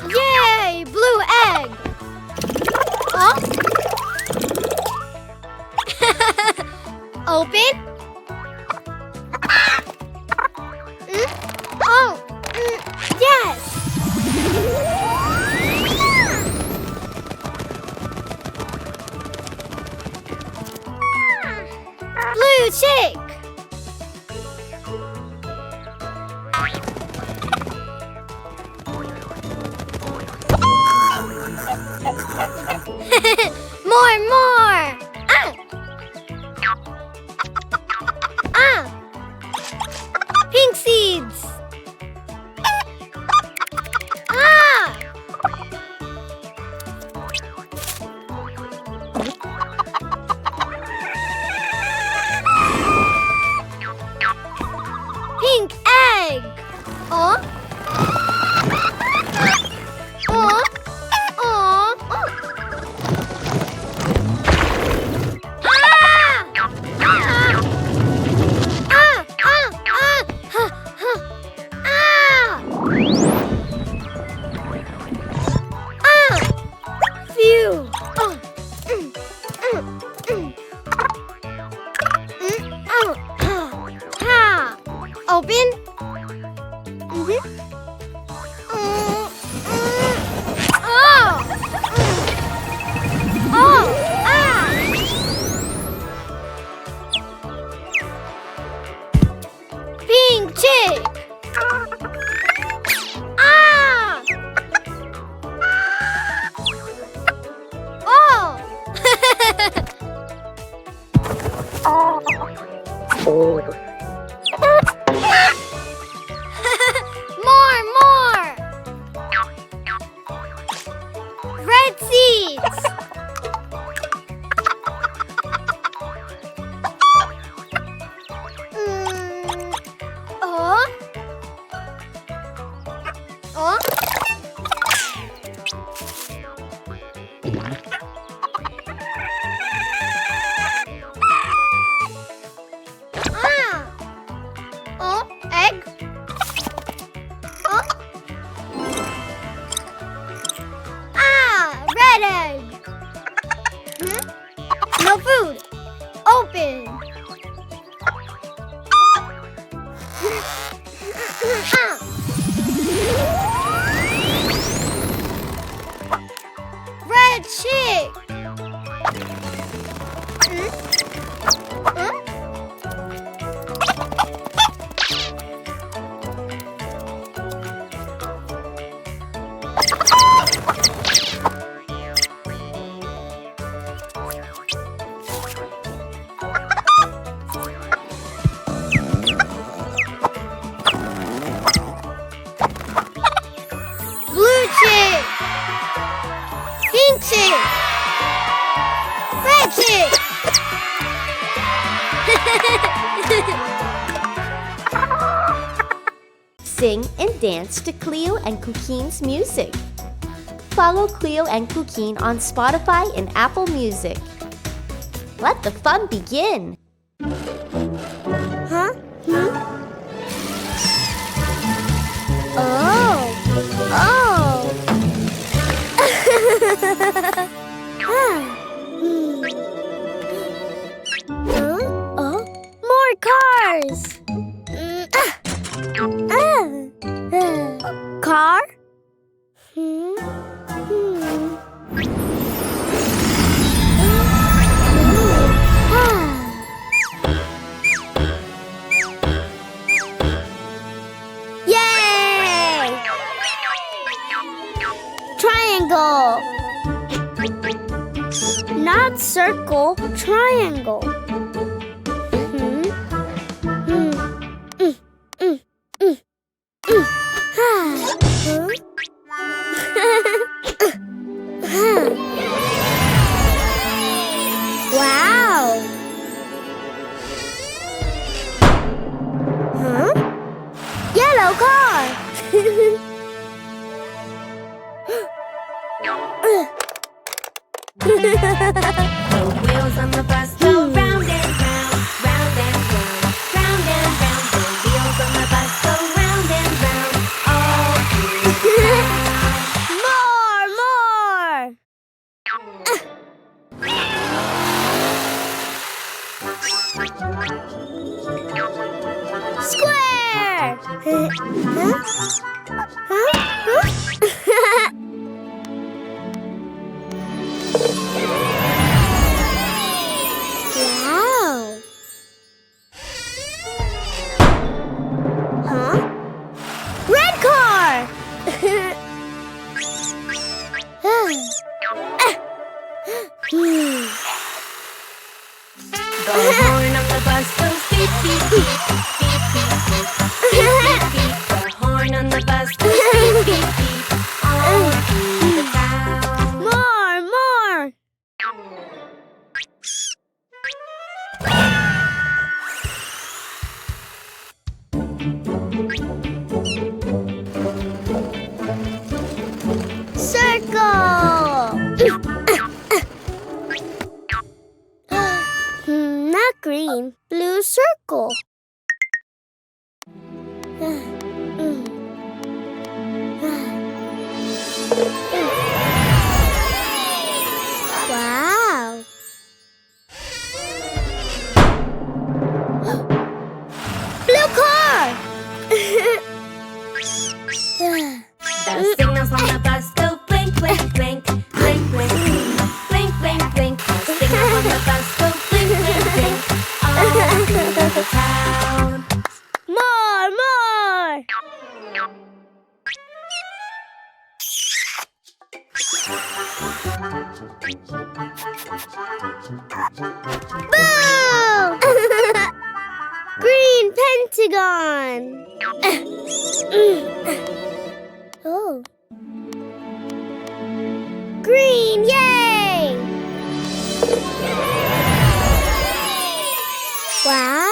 Yay! Blue egg! Huh? Open? Oh! Yes! Blue chick! More! Pink seeds! Pink egg! Oh? Oh? Oh? Phew! Open? Pink chick! More! Red seeds! Egg? Red egg! No food! Open! Red chick! Blue chick! Pink chick! Red chick! Sing and dance to Cleo and Cuquin's music. Follow Cleo and Cuquin on Spotify and Apple Music. Let the fun begin! Huh? Oh! More cars! Car? Yay! Triangle! Not circle, triangle. Wow! Yellow car! The wheels on the bus go round and round, round and round, round Wow. Huh? Red car! The horn of the bus goes beep, beep, beep, beep, beep, beep, beep, beep, beep. The horn on the bus goes beep, beep, beep, all through the town. More! Circle! Not green. Blue circle. Wow. Blue car! The signals on the bus go blink, blink, blink, blink, blink, blink, blink, blink. The signals on the bus go blink, blink, blink, all through the town. More! Boom! Green pentagon! Oh. Green, yay! Wow.